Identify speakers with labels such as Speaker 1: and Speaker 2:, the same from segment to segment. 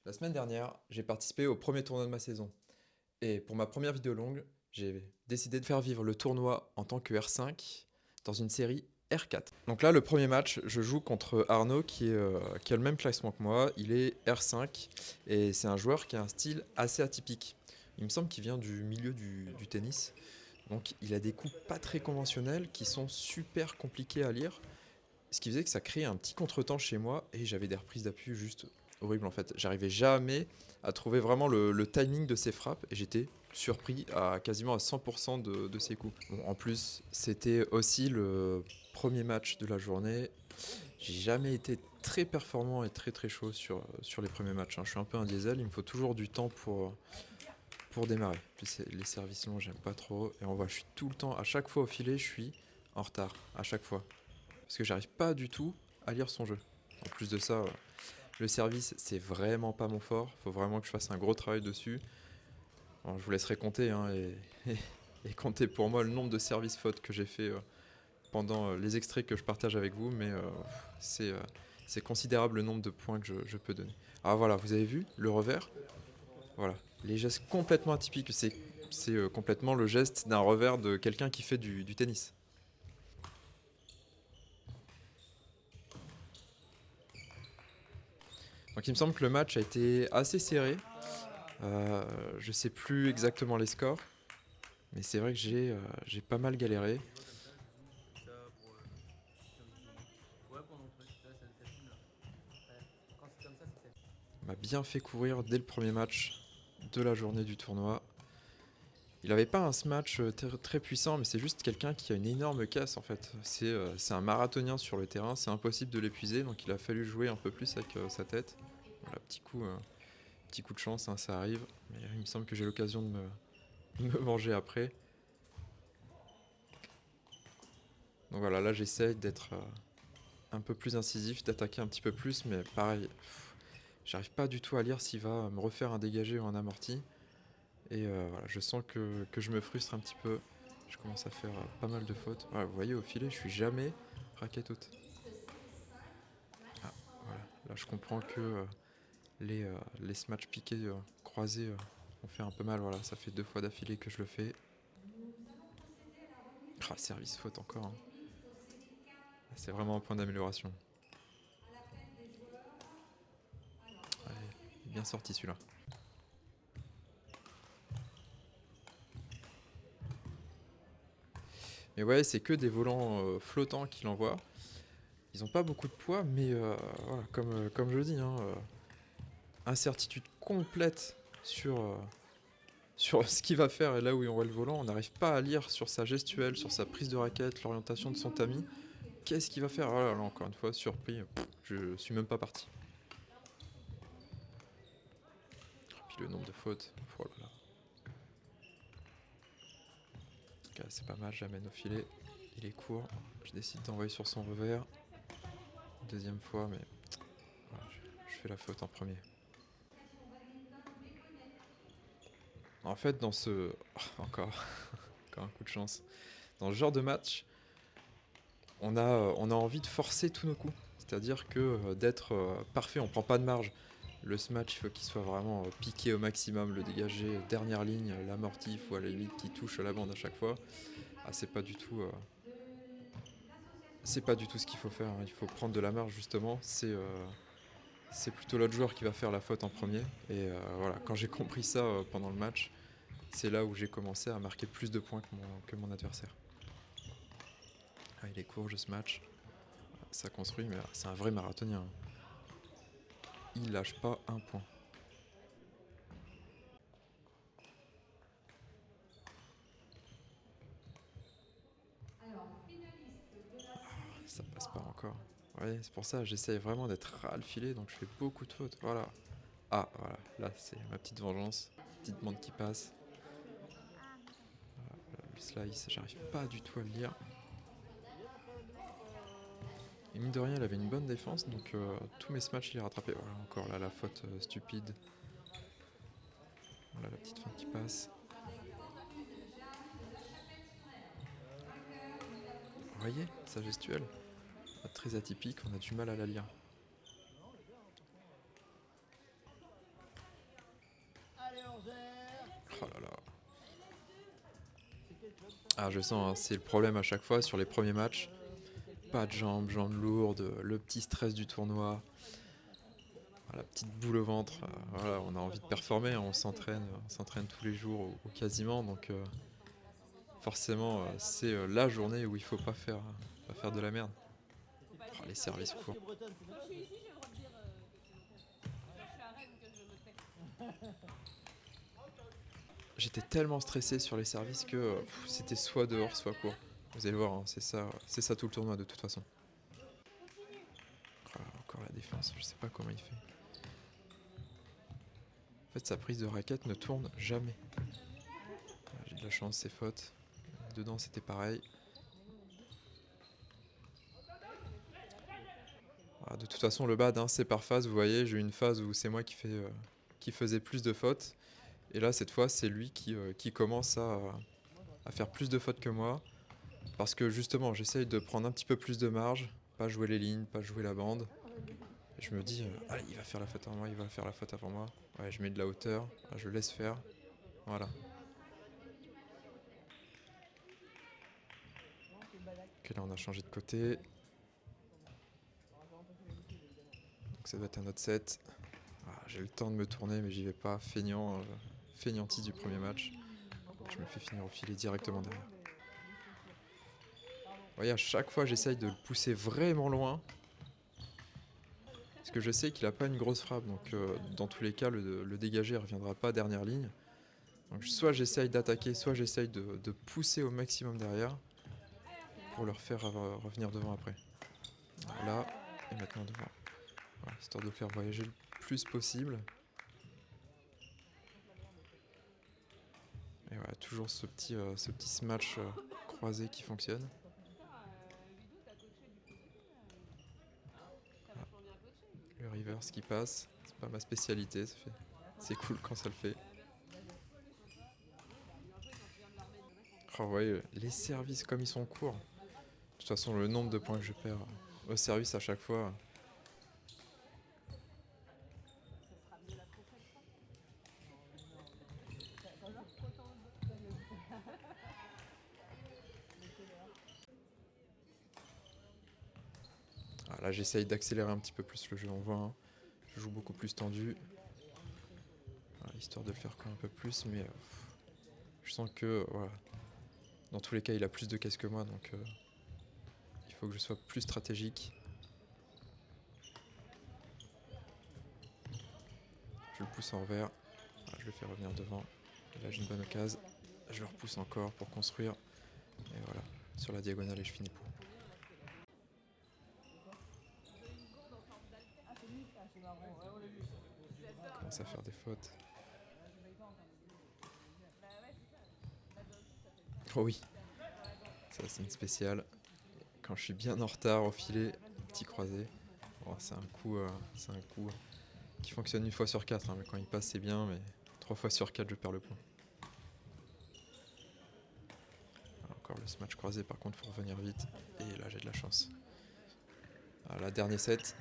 Speaker 1: La semaine dernière, j'ai participé au premier tournoi de ma saison. Et pour ma première vidéo longue, j'ai décidé de faire vivre le tournoi en tant que R5 dans une série R4. Donc là, le premier match, je joue contre Arnaud qui a le même classement que moi. Il est R5 et c'est un joueur qui a un style assez atypique. Il me semble qu'il vient du milieu du tennis. Donc il a des coups pas très conventionnels qui sont super compliqués à lire. Ce qui faisait que ça créait un petit contretemps chez moi et j'avais des reprises d'appui juste horribles en fait. J'arrivais jamais à trouver vraiment le timing de ses frappes et j'étais surpris à quasiment à 100% de ses coups. Bon, en plus, c'était aussi le premier match de la journée. J'ai jamais été très performant et très chaud sur les premiers matchs, hein. Je suis un peu un diesel, il me faut toujours du temps pour démarrer. Puis les services longs, j'aime pas trop. Et on voit, je suis tout le temps, à chaque fois au filet, je suis en retard, à chaque fois. Parce que j'arrive pas du tout à lire son jeu. En plus de ça, le service, c'est vraiment pas mon fort. Faut vraiment que je fasse un gros travail dessus. Alors, je vous laisserai compter et compter pour moi le nombre de services fautes que j'ai fait pendant les extraits que je partage avec vous. Mais c'est euh, c'est considérable le nombre de points que je peux donner. Alors voilà, vous avez vu le revers. Voilà, les gestes complètement atypiques. C'est complètement le geste d'un revers de quelqu'un qui fait du tennis. Donc il me semble que le match a été assez serré. Je sais plus exactement les scores, mais c'est vrai que j'ai pas mal galéré. Il m'a bien fait courir dès le premier match de la journée du tournoi. Il avait pas un smash très puissant, mais c'est juste quelqu'un qui a une énorme casse en fait. C'est un marathonien sur le terrain, c'est impossible de l'épuiser, donc il a fallu jouer un peu plus avec sa tête. Voilà, petit coup de chance, hein, ça arrive, mais il me semble que j'ai l'occasion de me venger après. Donc voilà, là j'essaye d'être un peu plus incisif, d'attaquer un petit peu plus, mais pareil, j'arrive pas du tout à lire s'il va me refaire un dégagé ou un amorti. Et voilà, je sens que je me frustre un petit peu. Je commence à faire pas mal de fautes. Voilà, vous voyez, au filet, je suis jamais raquette haute. Ah, voilà. Là, je comprends que les smatchs piqués croisés ont fait un peu mal. Voilà, ça fait 2 fois d'affilée que je le fais. Ah, service faute encore, hein. C'est vraiment un point d'amélioration. Allez, il est bien sorti celui-là. Mais ouais, c'est que des volants flottants qu'il envoie. Ils ont pas beaucoup de poids, mais voilà, comme je dis, hein, incertitude complète sur ce qu'il va faire et là où il envoie le volant. On n'arrive pas à lire sur sa gestuelle, sur sa prise de raquette, l'orientation de son tamis. Qu'est-ce qu'il va faire? Voilà, là, encore une fois, surpris, je suis même pas parti. Puis le nombre de fautes, oh là là. Ok, c'est pas mal, j'amène au filet. Il est court, je décide d'envoyer sur son revers. Deuxième fois, mais voilà, je fais la faute en premier. En fait, dans ce... encore, encore un coup de chance. Dans ce genre de match, on a envie de forcer tous nos coups. C'est-à-dire que d'être parfait, on prend pas de marge. Le smash, il faut qu'il soit vraiment piqué au maximum, le dégagé, dernière ligne, l'amorti, il faut à la limite qu'il touche la bande à chaque fois. Ah, c'est pas du tout ce qu'il faut faire, hein. Il faut prendre de la marge justement. C'est plutôt l'autre joueur qui va faire la faute en premier. Et voilà, quand j'ai compris ça pendant le match, c'est là où j'ai commencé à marquer plus de points que mon adversaire. Ah, il est court, ce match. Ça construit, mais c'est un vrai marathonien, hein. Il lâche pas un point. Ça passe pas encore. Ouais, c'est pour ça, j'essaye vraiment d'être ras le filet, donc je fais beaucoup de fautes. Voilà. Ah, voilà, là c'est ma petite vengeance. Petite bande qui passe. Le slice, j'arrive pas du tout à le lire. Et mine de rien, il avait une bonne défense, donc tous mes smatchs il est rattrapé. Voilà, encore là la faute stupide. Voilà la petite feinte qui passe. Vous voyez, sa gestuelle, très atypique, on a du mal à la lire. Oh là là. Ah, je sens, hein, c'est le problème à chaque fois sur les premiers matchs. Pas de jambes, jambes lourdes, le petit stress du tournoi, la petite boule au ventre. Voilà, on a envie de performer, hein, on s'entraîne tous les jours ou quasiment, donc forcément c'est la journée où il faut pas faire de la merde. Oh, les services courts. J'étais tellement stressé sur les services que c'était soit dehors, soit court. Vous allez voir, hein, c'est ça tout le tournoi de toute façon. Oh, encore la défense, je sais pas comment il fait. En fait, sa prise de raquette ne tourne jamais. J'ai de la chance, c'est faute. Dedans, c'était pareil. Ah, de toute façon, le bad, hein, c'est par phase. Vous voyez, j'ai eu une phase où c'est moi qui faisais plus de fautes. Et là, cette fois, c'est lui qui commence à faire plus de fautes que moi. Parce que justement, j'essaye de prendre un petit peu plus de marge. Pas jouer les lignes, pas jouer la bande. Et je me dis, allez, il va faire la faute avant moi, il va faire la faute avant moi. Ouais, je mets de la hauteur, je laisse faire. Voilà. Ok, là, on a changé de côté. Donc ça doit être un autre set. Ah, j'ai le temps de me tourner, mais j'y vais pas. Feignantise du premier match. Je me fais finir au filet directement derrière. Vous voyez, à chaque fois, j'essaye de le pousser vraiment loin. Parce que je sais qu'il a pas une grosse frappe. Donc, dans tous les cas, le dégagé ne reviendra pas dernière ligne. Donc, soit j'essaye d'attaquer, soit j'essaye de pousser au maximum derrière. Pour leur faire revenir devant après. Là, et maintenant devant. Voilà, histoire de faire voyager le plus possible. Et voilà, toujours ce petit smash croisé qui fonctionne. Voilà. Le reverse qui passe, c'est pas ma spécialité, c'est cool quand ça le fait. Oh ouais, les services comme ils sont courts. De toute façon, le nombre de points que je perds au service à chaque fois. Ah, là, j'essaye d'accélérer un petit peu plus le jeu, on voit. Hein. Je joue beaucoup plus tendu. Voilà, histoire de le faire quand un peu plus, mais je sens que voilà, dans tous les cas, il a plus de caisse que moi, donc il faut que je sois plus stratégique. Je le pousse en revers. Voilà, je le fais revenir devant. Et là, j'ai une bonne occasion. Je le repousse encore pour construire. Et voilà, sur la diagonale, et je finis pour. On commence à faire des fautes. Oh oui, ça c'est une spéciale. Quand je suis bien en retard au filet, petit croisé. Oh, c'est un coup qui fonctionne une fois sur 4. Hein, mais quand il passe, c'est bien, mais 3 fois sur 4, je perds le point. Encore le smash croisé, par contre, faut revenir vite. Et là, j'ai de la chance. Voilà, dernier set.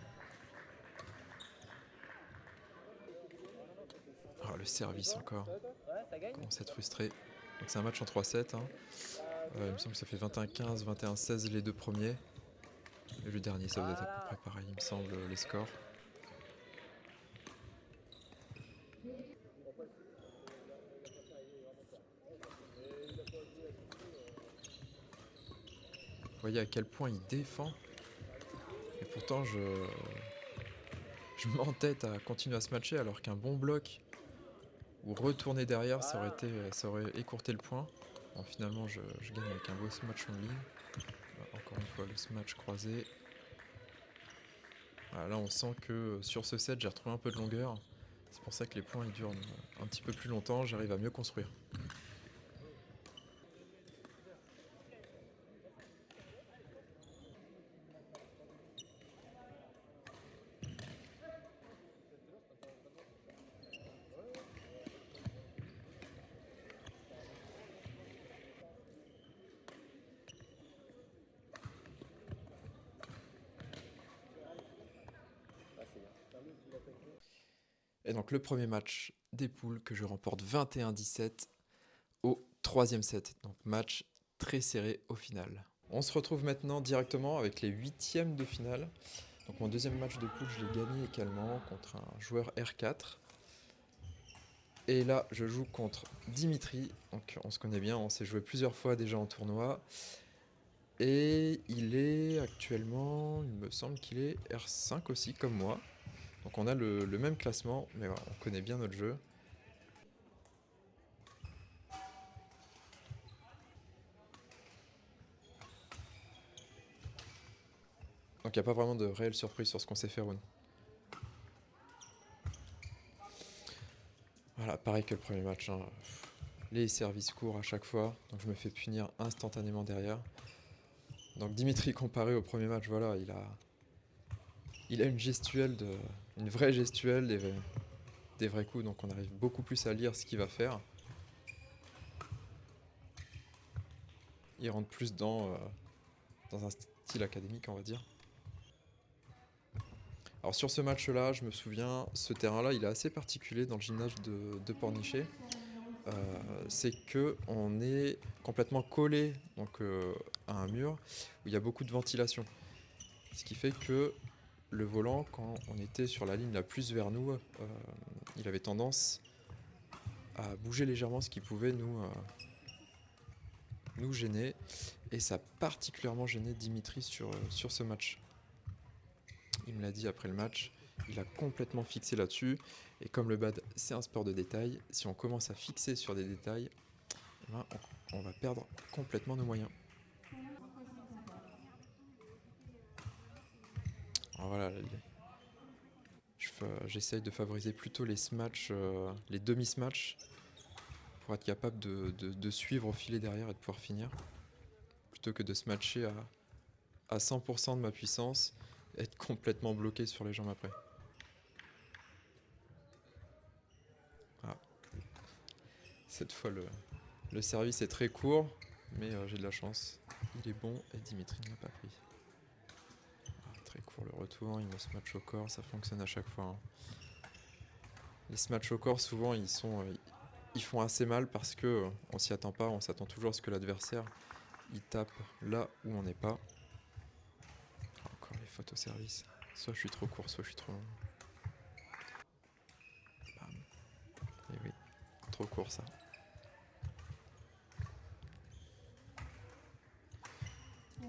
Speaker 1: Oh, le service encore. On commence à être frustré. Donc c'est un match en 3-7. Hein. Il me semble que ça fait 21-15, 21-16 les deux premiers. Et le dernier, ça doit être à peu près pareil, il me semble, les scores. Vous voyez à quel point il défend. Et pourtant, je m'entête à continuer à se matcher alors qu'un bon bloc ou retourner derrière, ça aurait écourté le point. Bon, finalement, je gagne avec un beau smash en ligne. Encore une fois, le smash croisé. Voilà, là, on sent que sur ce set, j'ai retrouvé un peu de longueur. C'est pour ça que les points ils durent un petit peu plus longtemps. J'arrive à mieux construire. Et donc le premier match des poules que je remporte 21-17 au 3e set. Donc match très serré au final. On se retrouve maintenant directement avec les 8e de finale. Donc mon deuxième match de poule, je l'ai gagné également contre un joueur R4. Et là, je joue contre Dimitri. Donc on se connaît bien, on s'est joué plusieurs fois déjà en tournoi. Et il est actuellement, il me semble qu'il est R5 aussi, comme moi. Donc on a le même classement, mais voilà, on connaît bien notre jeu. Donc il n'y a pas vraiment de réelle surprise sur ce qu'on sait faire, Rune. Voilà, pareil que le premier match, hein. Les services courts à chaque fois, donc je me fais punir instantanément derrière. Donc Dimitri, comparé au premier match, voilà, il a une vraie gestuelle, des vrais coups, donc on arrive beaucoup plus à lire ce qu'il va faire. Il rentre plus dans un style académique, on va dire. Alors sur ce match-là, je me souviens, ce terrain-là, il est assez particulier dans le gymnase de Pornichet. C'est que on est complètement collé donc, à un mur où il y a beaucoup de ventilation. Ce qui fait que le volant, quand on était sur la ligne la plus vers nous, il avait tendance à bouger légèrement, ce qui pouvait nous gêner. Et ça a particulièrement gêné Dimitri sur ce match. Il me l'a dit après le match, il a complètement fixé là-dessus. Et comme le bad, c'est un sport de détail, si on commence à fixer sur des détails, ben, on va perdre complètement nos moyens. Alors voilà, j'essaye de favoriser plutôt les smatchs, les demi-smatchs, pour être capable de suivre au filet derrière et de pouvoir finir, plutôt que de se matcher à 100% de ma puissance et être complètement bloqué sur les jambes après. Ah. Cette fois, le service est très court, mais j'ai de la chance. Il est bon et Dimitri ne l'a pas pris. Ah, très court le retour, il me smatch au corps, ça fonctionne à chaque fois, hein. Les smatchs au corps, souvent, ils font assez mal parce que on s'y attend pas, on s'attend toujours à ce que l'adversaire il tape là où on n'est pas. Encore les fautes au service. Soit je suis trop court, soit je suis trop long. Bam. Et oui, trop court ça.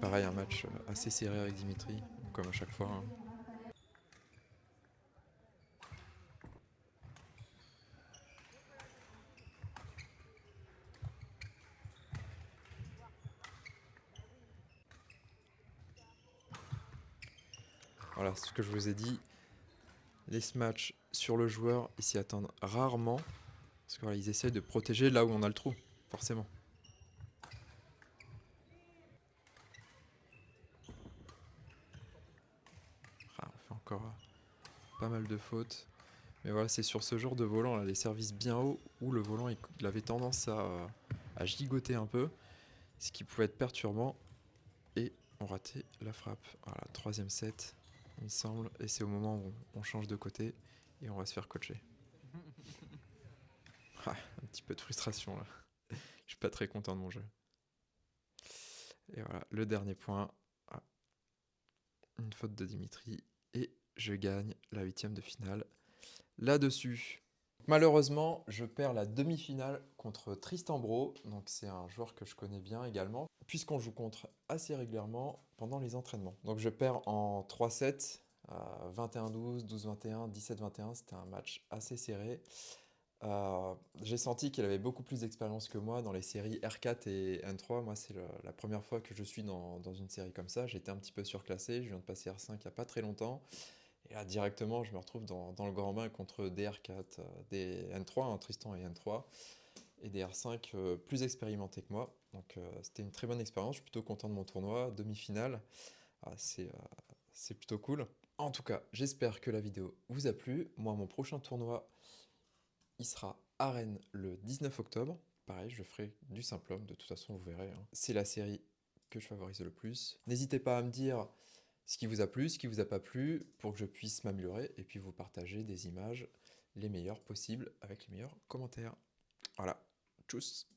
Speaker 1: Pareil, un match assez serré avec Dimitri, comme à chaque fois, hein. Voilà, ce que je vous ai dit, les smatchs sur le joueur, ils s'y attendent rarement, parce qu'ils voilà, essayent de protéger là où on a le trou, forcément. Ah, on fait encore pas mal de fautes. Mais voilà, c'est sur ce genre de volant, là, les services bien hauts, où le volant il avait tendance à gigoter un peu, ce qui pouvait être perturbant. Et on ratait la frappe. Voilà, 3e set, il me semble. Et c'est au moment où on change de côté et on va se faire coacher. Ah, un petit peu de frustration là. Je suis pas très content de mon jeu. Et voilà, le dernier point. Ah, une faute de Dimitri. Et je gagne la 8e de finale là-dessus. Malheureusement, je perds la demi-finale contre Tristan Bro, donc c'est un joueur que je connais bien également, puisqu'on joue contre assez régulièrement pendant les entraînements. Donc je perds en 3-7, 21-12, 12-21, 17-21, c'était un match assez serré. J'ai senti qu'il avait beaucoup plus d'expérience que moi dans les séries R4 et N3. Moi, c'est la première fois que je suis dans une série comme ça. J'étais un petit peu surclassé, je viens de passer R5 il n'y a pas très longtemps. Et là, directement, je me retrouve dans le grand bain contre des R4, des N3, hein, Tristan et N3, et des R5 plus expérimentés que moi. Donc c'était une très bonne expérience, je suis plutôt content de mon tournoi, demi-finale. Ah, c'est plutôt cool. En tout cas, j'espère que la vidéo vous a plu. Moi, mon prochain tournoi, il sera à Rennes le 19 octobre. Pareil, je ferai du simple homme, de toute façon, vous verrez, hein. C'est la série que je favorise le plus. N'hésitez pas à me dire ce qui vous a plu, ce qui vous a pas plu, pour que je puisse m'améliorer et puis vous partager des images les meilleurs possibles avec les meilleurs commentaires. Voilà, tchuss!